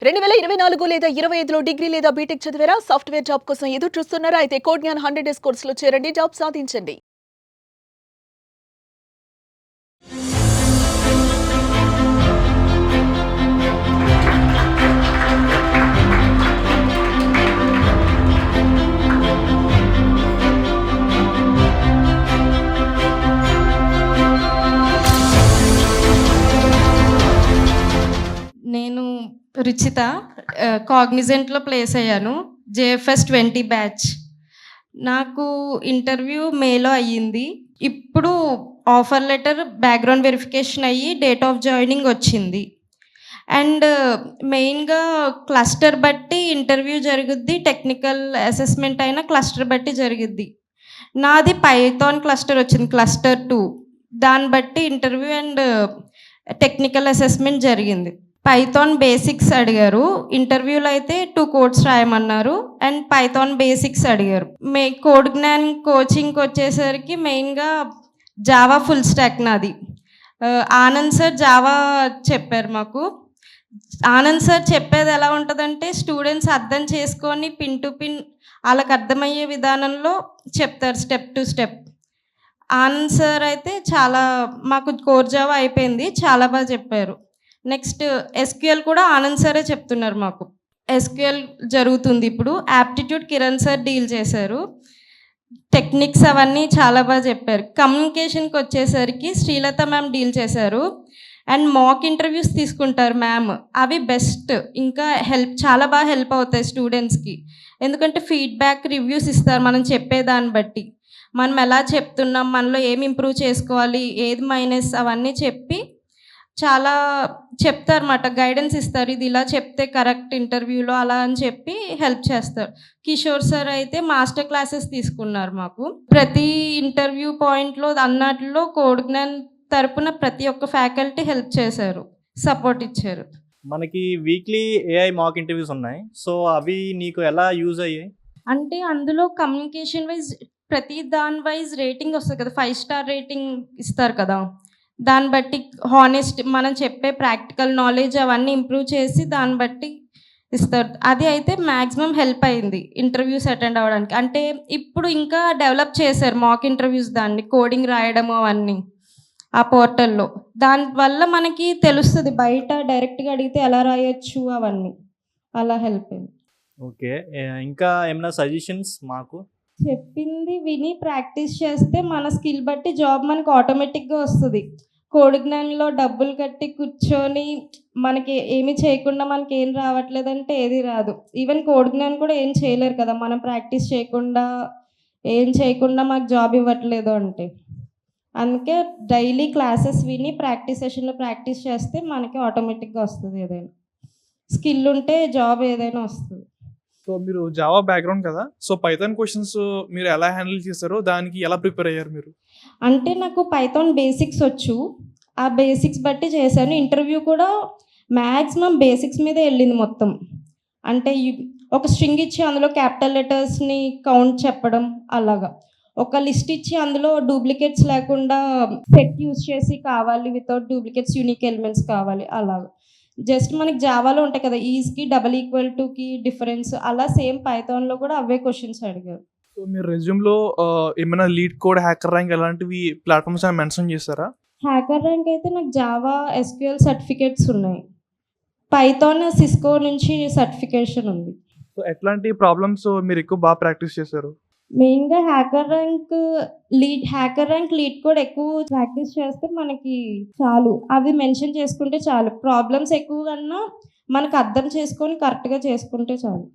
2024 లేదా 25లో డిగ్రీ లేదా బీటెక్ చదివారా? సాఫ్ట్‌వేర్ జాబ్ కోసం ఎదురు చూస్తున్నారా? అయితే కోడ్ జ్ఞాన్ 100 డేస్ కోర్సులో చేరండి. జాబ్ సాధించండి. నేను రుచిత కాగ్నిజెంట్‌లో ప్లేస్ అయ్యాను. JFS 20 batch. నాకు ఇంటర్వ్యూ మేలో అయ్యింది. ఇప్పుడు ఆఫర్ లెటర్, బ్యాక్‌గ్రౌండ్ వెరిఫికేషన్ అయ్యి డేట్ ఆఫ్ జాయినింగ్ వచ్చింది. అండ్ మెయిన్‌గా క్లస్టర్ బట్టి ఇంటర్వ్యూ జరుగుద్ది. టెక్నికల్ అసెస్మెంట్ అయినా క్లస్టర్ బట్టి జరిగిద్ది. నాది పైథాన్ క్లస్టర్ వచ్చింది, క్లస్టర్ 2. దాన్ని బట్టి ఇంటర్వ్యూ అండ్ టెక్నికల్ అసెస్మెంట్ జరిగింది. పైథాన్ బేసిక్స్ అడిగారు. ఇంటర్వ్యూలో అయితే 2 కోడ్స్ రాయమన్నారు అండ్ పైథాన్ బేసిక్స్ అడిగారు. కోడ్ జ్ఞాన్ కోచింగ్కి వచ్చేసరికి మెయిన్గా జావా ఫుల్ స్టాక్ నాది. ఆనంద్ సార్ జావా చెప్పారు మాకు. ఆనంద్ సార్ చెప్పేది ఎలా ఉంటుందంటే స్టూడెంట్స్ అర్థం చేసుకొని పిన్ టు పిన్ వాళ్ళకి అర్థమయ్యే విధానంలో చెప్తారు, step to step. Anand sir అయితే చాలా మాకు కోర్ జావా అయిపోయింది, చాలా బాగా చెప్పారు. నెక్స్ట్ ఎస్క్యూఎల్ కూడా ఆనంద్ సారే చెప్తున్నారు మాకు. ఎస్క్యూఎల్ జరుగుతుంది ఇప్పుడు. యాప్టిట్యూడ్ కిరణ్ సార్ డీల్ చేశారు. టెక్నిక్స్ అవన్నీ చాలా బాగా చెప్పారు. కమ్యూనికేషన్కి వచ్చేసరికి శ్రీలత మ్యామ్ డీల్ చేశారు. అండ్ మాక్ ఇంటర్వ్యూస్ తీసుకుంటారు మ్యామ్. అవి బెస్ట్. ఇంకా చాలా బాగా హెల్ప్ అవుతాయి స్టూడెంట్స్కి. ఎందుకంటే ఫీడ్బ్యాక్, రివ్యూస్ ఇస్తారు మనం చెప్పేదాన్ని బట్టి. మనం ఎలా చెప్తున్నాం, మనలో ఏమి ఇంప్రూవ్ చేసుకోవాలి, ఏది మైనస్, అవన్నీ చెప్పి చాలా చెప్తారన్నమాట, గైడెన్స్ ఇస్తారు. ఇది ఇలా చెప్తే కరెక్ట్ ఇంటర్వ్యూలో అలా అని చెప్పి హెల్ప్ చేస్తారు. కిషోర్ సార్ అయితే మాస్టర్ క్లాసెస్ తీసుకున్నారు మాకు. ప్రతి ఇంటర్వ్యూ పాయింట్లో అన్నట్లో కోడ్ జ్ఞాన్ తరపున ప్రతి ఒక్క ఫ్యాకల్టీ హెల్ప్ చేశారు, సపోర్ట్ ఇచ్చారు. మనకి వీక్లీ ఏఐ మాక్ ఇంటర్వ్యూస్ ఉన్నాయి. సో అవి నీకు ఎలా యూజ్ అయ్యాయి? అంటే అందులో కమ్యూనికేషన్ వైజ్ ప్రతి దాని వైజ్ రేటింగ్ వస్తుంది కదా, 5 స్టార్ రేటింగ్ ఇస్తారు కదా. దాన్ని బట్టి హానెస్ట్ మనం చెప్పే ప్రాక్టికల్ నాలెడ్జ్ అవన్నీ ఇంప్రూవ్ చేసి దాన్ని బట్టి ఇస్తారు. అది అయితే మ్యాక్సిమం హెల్ప్ అయింది ఇంటర్వ్యూస్ అటెండ్ అవ్వడానికి. అంటే ఇప్పుడు ఇంకా డెవలప్ చేశారు మాక్ ఇంటర్వ్యూస్, దాన్ని కోడింగ్ రాయడము అవన్నీ ఆ పోర్టల్లో. దానివల్ల మనకి తెలుస్తుంది, బయట డైరెక్ట్గా అడిగితే ఎలా రాయొచ్చు అవన్నీ. అలా హెల్ప్ అయింది. ఓకే, ఇంకా ఏమైనా సజెషన్స్ మాకు? చెప్పింది విని ప్రాక్టీస్ చేస్తే మన స్కిల్ బట్టి జాబ్ మనకు ఆటోమేటిక్గా వస్తుంది. కోడ్ జ్ఞానంలో డబ్బులు కట్టి కూర్చొని మనకి ఏమి చేయకుండా మనకి ఏం రావట్లేదంటే ఏది రాదు. ఈవెన్ కోడ్ జ్ఞానం కూడా ఏం చేయలేరు కదా, మనం ప్రాక్టీస్ చేయకుండా ఏం చేయకుండా మాకు జాబ్ ఇవ్వట్లేదు అంటే. అందుకే డైలీ క్లాసెస్ విని ప్రాక్టీస్ సెషన్లో ప్రాక్టీస్ చేస్తే మనకి ఆటోమేటిక్గా వస్తుంది. ఏదైనా స్కిల్ ఉంటే జాబ్ ఏదైనా వస్తుంది. సో మీరు జావా బ్యాక్గ్రౌండ్ కదా, సో పైథాన్ క్వశ్చన్స్ మీరు ఎలా హ్యాండిల్ చేశారో, దానికి ఎలా ప్రిపేర్ అయ్యారు మీరు? అంటే నాకు పైథాన్ బేసిక్స్ వచ్చు, ఆ బేసిక్స్ బట్టి చేశాను. ఇంటర్వ్యూ కూడా మ్యాక్సిమం బేసిక్స్ మీదే వెళ్ళింది మొత్తం. అంటే ఒక స్ట్రింగ్ ఇచ్చి అందులో క్యాపిటల్ లెటర్స్ని కౌంట్ చెప్పడం, అలాగా ఒక లిస్ట్ ఇచ్చి అందులో డూప్లికేట్స్ లేకుండా సెట్ యూస్ చేసి కావాలి, వితౌట్ డూప్లికేట్స్ యూనిక్ ఎలిమెంట్స్ కావాలి, అలాగా. జస్ట్ మనకి జావాలో ఉంటాయి కదా, ఈజ్కి డబల్ ఈక్వల్ టుకి డిఫరెన్స్, అలా సేమ్ పైథాన్లో కూడా అవే క్వశ్చన్స్ అడిగారు. సో మీరు రెజ్యూమ్లో ఏమైనా లీడ్ కోడ్, హ్యాకర్ ర్యాంక్ అలాంటివి ప్లాట్ఫామ్స్ అని మెన్షన్ చేస్తారా? హ్యాకర్ ర్యాంక్ అయితే నాకు జావా ఎస్క్యూఎల్ సర్టిఫికేట్స్ ఉన్నాయి. పైథాన్ సిస్కో నుంచి సర్టిఫికేషన్ ఉంది. సో ఎట్లాంటి ప్రాబ్లమ్స్ మీరు ఎక్కువ బాగా ప్రాక్టీస్ చేశారు? మెయిన్గా హ్యాకర్ ర్యాంక్ లీడ్ కోడ్ ఎక్కువ ప్రాక్టీస్ చేస్తే మనకి చాలు, అవి మెన్షన్ చేసుకుంటే చాలు. ప్రాబ్లమ్స్ ఎక్కువ కన్నా మనకు అర్థం చేసుకొని కరెక్ట్గా చేసుకుంటే చాలు.